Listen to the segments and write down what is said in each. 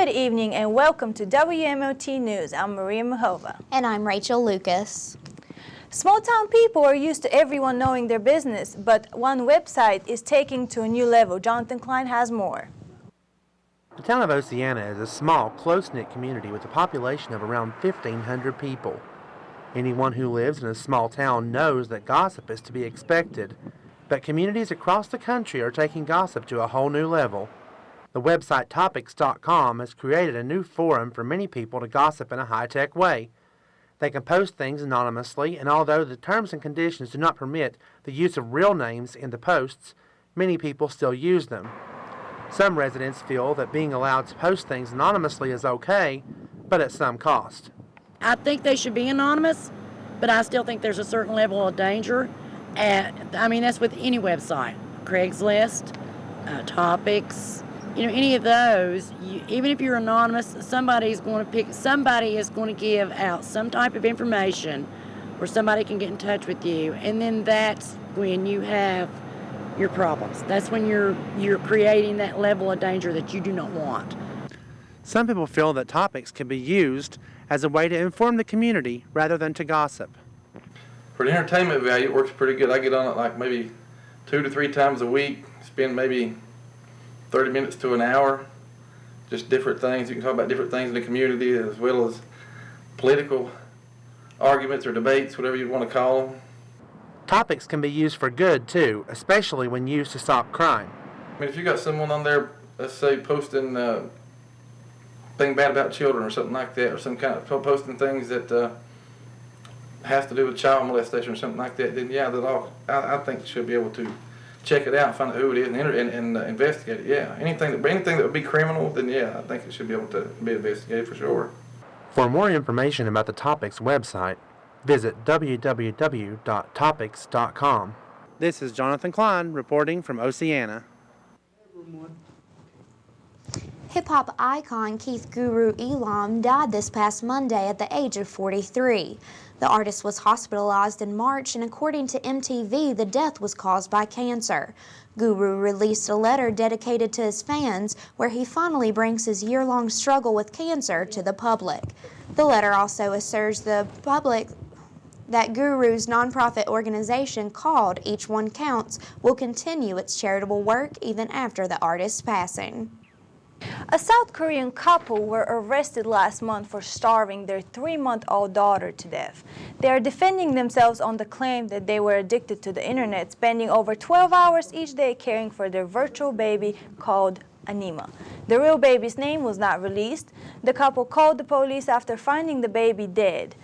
Good evening and welcome to WMOT News. I'm Maria Mahova. And I'm Rachel Lucas. Small-town people are used to everyone knowing their business, but one website is taking to a new level. Jonathan Klein has more. The town of Oceana is a small, close-knit community with a population of around 1,500 people. Anyone who lives in a small town knows that gossip is to be expected, but communities across the country are taking gossip to a whole new level. The website Topics.com has created a new forum for many people to gossip in a high-tech way. They can post things anonymously, and although the terms and conditions do not permit the use of real names in the posts, many people still use them. Some residents feel that being allowed to post things anonymously is okay, but at some cost. I think they should be anonymous, but I still think there's a certain level of danger. That's with any website, Craigslist, Topics, any of those. Even if you're anonymous, somebody is going to give out some type of information where somebody can get in touch with you, and then that's when you have your problems. That's when you're creating that level of danger that you do not want. Some people feel that Topics can be used as a way to inform the community rather than to gossip. For the entertainment value, it works pretty good. I get on it like maybe 2 to 3 times a week, spend maybe 30 minutes to an hour, just different things. You can talk about different things in the community as well as political arguments or debates, whatever you want to call them. Topics can be used for good, too, especially when used to stop crime. If you got someone on there, let's say, posting thing bad about children or something like that, or some kind of posting things that has to do with child molestation or something like that, then I think you should be able to check it out, find out who it is, and investigate it. Yeah, anything that would be criminal, then I think it should be able to be investigated for sure. For more information about the Topics website, visit www.topics.com. This is Jonathan Klein reporting from Oceana. Hip-hop icon Keith Guru Elam died this past Monday at the age of 43. The artist was hospitalized in March, and according to MTV, the death was caused by cancer. Guru released a letter dedicated to his fans where he finally brings his year-long struggle with cancer to the public. The letter also assures the public that Guru's nonprofit organization called Each One Counts will continue its charitable work even after the artist's passing. A South Korean couple were arrested last month for starving their 3-month-old daughter to death. They are defending themselves on the claim that they were addicted to the internet, spending over 12 hours each day caring for their virtual baby called Anima. The real baby's name was not released. The couple called the police after finding the baby dead.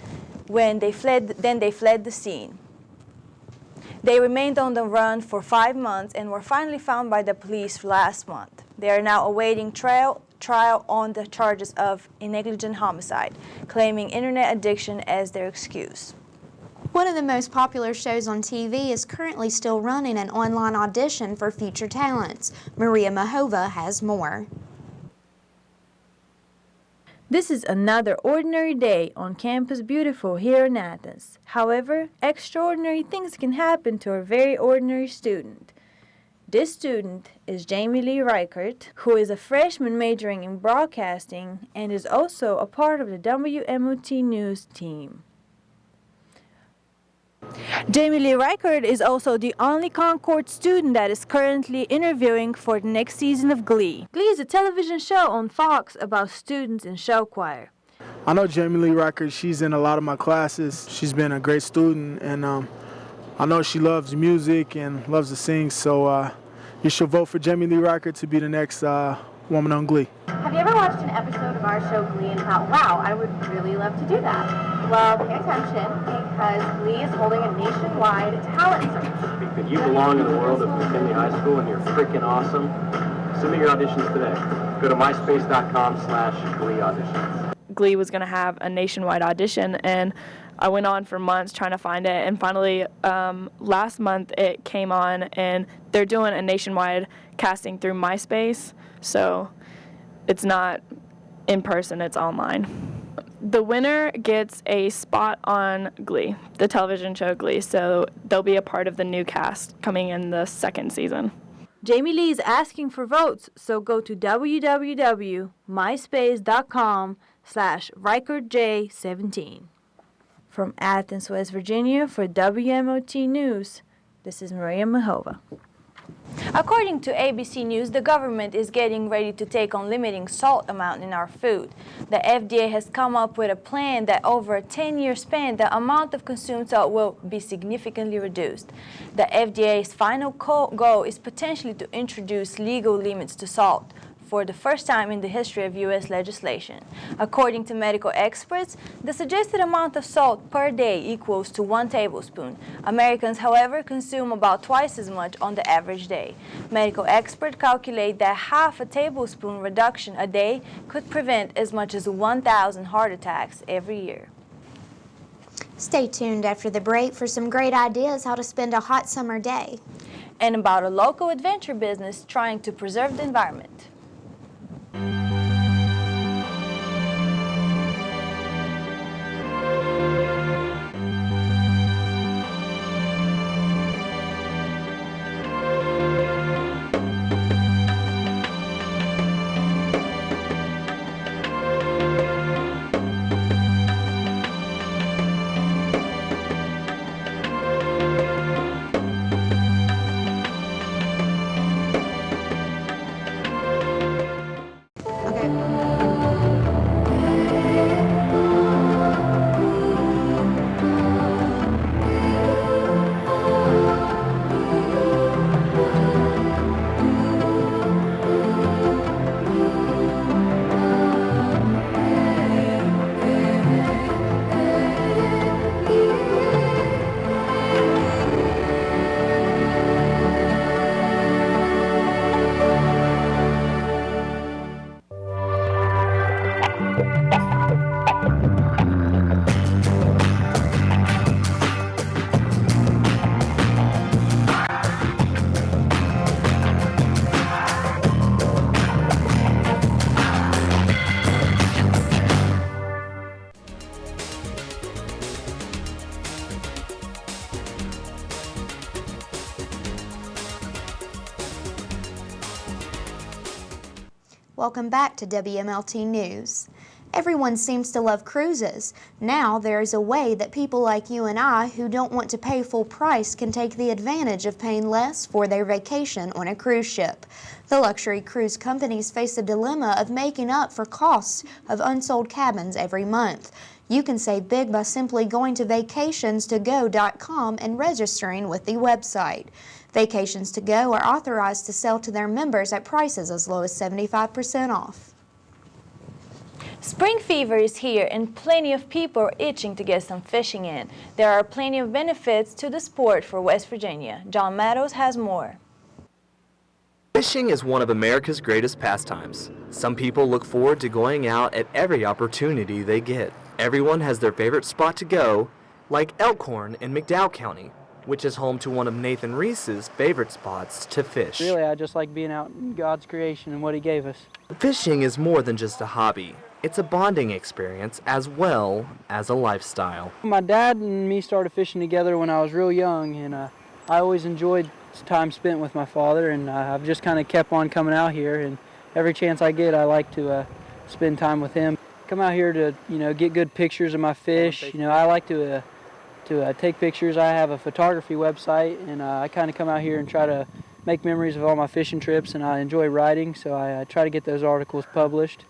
Then they fled the scene. They remained on the run for 5 months and were finally found by the police last month. They are now awaiting trial on the charges of negligent homicide, claiming internet addiction as their excuse. One of the most popular shows on TV is currently still running an online audition for future talents. Maria Mahova has more. This is another ordinary day on Campus Beautiful here in Athens. However, extraordinary things can happen to a very ordinary student. This student is Jamie Lee Reichert, who is a freshman majoring in broadcasting and is also a part of the WMOT News team. Jamie Lee Reichert is also the only Concord student that is currently interviewing for the next season of Glee. Glee is a television show on Fox about students in show choir. I know Jamie Lee Reichert. She's in a lot of my classes. She's been a great student, and I know she loves music and loves to sing, so you should vote for Jamie Lee Reichert to be the next woman on Glee. Have you ever watched an episode of our show Glee and thought, wow, I would really love to do that? Well, pay attention, because Glee is holding a nationwide talent search. If you belong in the world of McKinley High School and you're freaking awesome, submit your auditions today. Go to myspace.com/Glee auditions. Glee was going to have a nationwide audition, and I went on for months trying to find it, and finally last month it came on, and they're doing a nationwide casting through MySpace, so it's not in person, it's online. The winner gets a spot on Glee, the television show Glee, so they'll be a part of the new cast coming in the second season. Jamie Lee is asking for votes, so go to www.myspace.com/ReichardJ17. From Athens, West Virginia, for WMOT News, this is Maria Mahova. According to ABC News, the government is getting ready to take on limiting salt amount in our food. The FDA has come up with a plan that over a 10-year span, the amount of consumed salt will be significantly reduced. The FDA's final goal is potentially to introduce legal limits to salt for the first time in the history of U.S. legislation. According to medical experts, the suggested amount of salt per day equals to 1 tablespoon. Americans, however, consume about twice as much on the average day. Medical experts calculate that half a tablespoon reduction a day could prevent as much as 1,000 heart attacks every year. Stay tuned after the break for some great ideas how to spend a hot summer day. And about a local adventure business trying to preserve the environment. Welcome back to WMLT News. Everyone seems to love cruises. Now there is a way that people like you and I who don't want to pay full price can take the advantage of paying less for their vacation on a cruise ship. The luxury cruise companies face the dilemma of making up for costs of unsold cabins every month. You can save big by simply going to vacations2go.com and registering with the website. Vacations to Go are authorized to sell to their members at prices as low as 75% off. Spring fever is here and plenty of people are itching to get some fishing in. There are plenty of benefits to the sport for West Virginia. John Meadows has more. Fishing is one of America's greatest pastimes. Some people look forward to going out at every opportunity they get. Everyone has their favorite spot to go, like Elkhorn in McDowell County, which is home to one of Nathan Reese's favorite spots to fish. Really, I just like being out in God's creation and what He gave us. Fishing is more than just a hobby. It's a bonding experience as well as a lifestyle. My dad and me started fishing together when I was real young, and I always enjoyed time spent with my father, and I've just kind of kept on coming out here, and every chance I get, I like to spend time with him. Come out here to, get good pictures of my fish. I like to take pictures. I have a photography website, and I kind of come out here and try to make memories of all my fishing trips, and I enjoy writing, so I try to get those articles published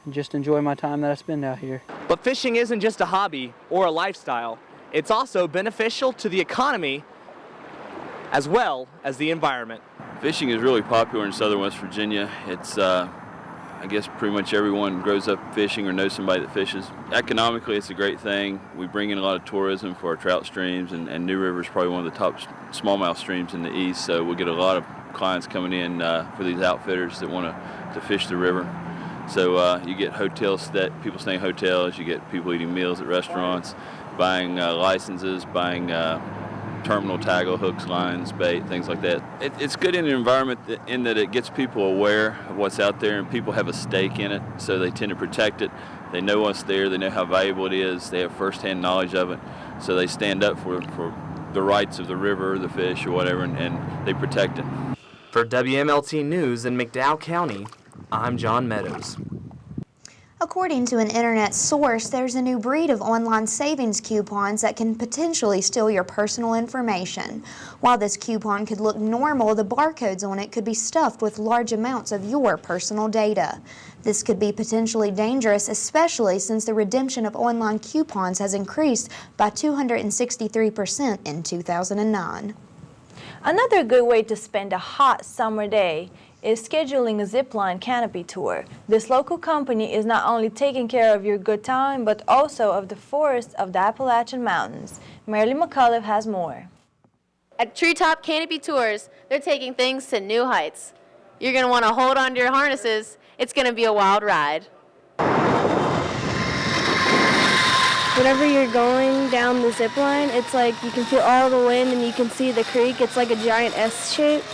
and just enjoy my time that I spend out here. But fishing isn't just a hobby or a lifestyle. It's also beneficial to the economy as well as the environment. Fishing is really popular in southern West Virginia. It's I guess pretty much everyone grows up fishing or knows somebody that fishes. Economically, it's a great thing. We bring in a lot of tourism for our trout streams, and New River is probably one of the top smallmouth streams in the east, so we get a lot of clients coming in for these outfitters that want to fish the river. So you get hotels, people staying in hotels, you get people eating meals at restaurants, buying licenses, buying terminal tackle, hooks, lines, bait, things like that. It's good in the environment in that it gets people aware of what's out there, and people have a stake in it, so they tend to protect it. They know what's there, they know how valuable it is, they have firsthand knowledge of it, so they stand up for the rights of the river, the fish, or whatever, and they protect it. For WMLT News in McDowell County, I'm John Meadows. According to an internet source, there's a new breed of online savings coupons that can potentially steal your personal information. While this coupon could look normal, the barcodes on it could be stuffed with large amounts of your personal data. This could be potentially dangerous, especially since the redemption of online coupons has increased by 263% in 2009. Another good way to spend a hot summer day is scheduling a zipline canopy tour. This local company is not only taking care of your good time, but also of the forests of the Appalachian Mountains. Marilyn McCullough has more. At Treetop Canopy Tours, they're taking things to new heights. You're going to want to hold on to your harnesses. It's going to be a wild ride. Whenever you're going down the zip line, it's like you can feel all the wind and you can see the creek. It's like a giant S shape.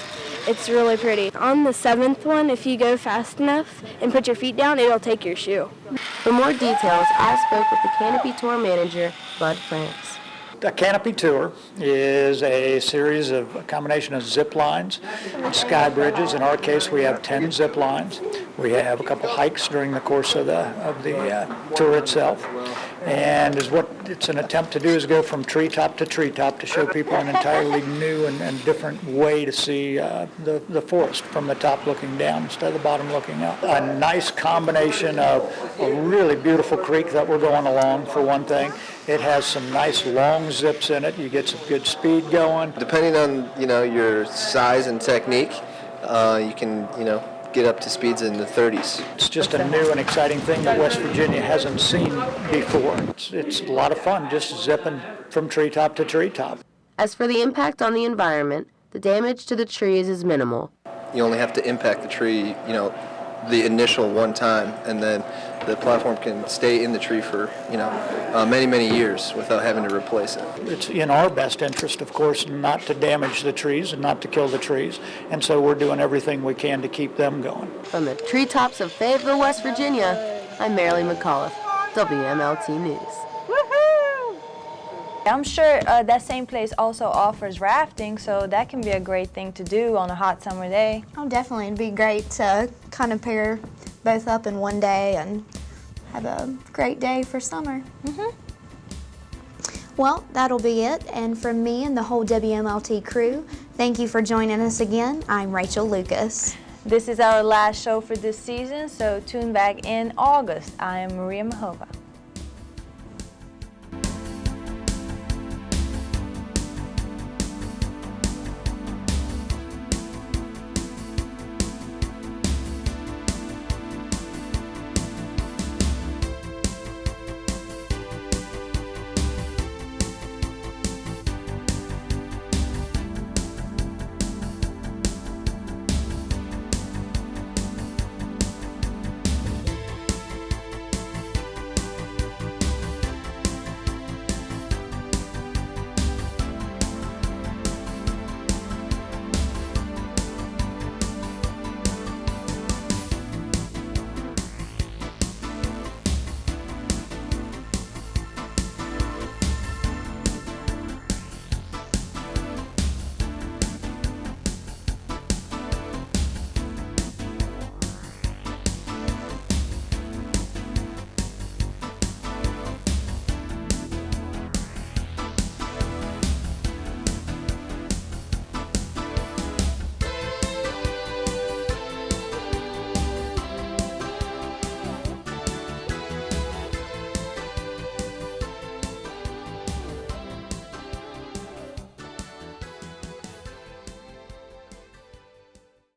It's really pretty. On the 7th one, if you go fast enough and put your feet down, it'll take your shoe. For more details, I spoke with the Canopy Tour manager, Bud France. A canopy tour is a series of a combination of zip lines and sky bridges. In our case, we have 10 zip lines. We have a couple hikes during the course of the tour itself. And what it's an attempt to do is go from treetop to show people an entirely new and different way to see the forest from the top looking down instead of the bottom looking up. A nice combination of a really beautiful creek that we're going along, for one thing. It has some nice long zips in it. You get some good speed going. Depending on your size and technique, you can get up to speeds in the 30s. It's just a new and exciting thing that West Virginia hasn't seen before. It's a lot of fun just zipping from treetop to treetop. As for the impact on the environment, the damage to the trees is minimal. You only have to impact the tree, the initial one time, and then the platform can stay in the tree for, many, many years without having to replace it. It's in our best interest, of course, not to damage the trees and not to kill the trees, and so we're doing everything we can to keep them going. From the treetops of Fayetteville, West Virginia, I'm Marilyn McCullough, WMLT News. I'm sure that same place also offers rafting, so that can be a great thing to do on a hot summer day. Oh, definitely. It'd be great to kind of pair both up in one day and have a great day for summer. Well, that'll be it. And from me and the whole WMLT crew, thank you for joining us again. I'm Rachel Lucas. This is our last show for this season, so tune back in August. I am Maria Mahova.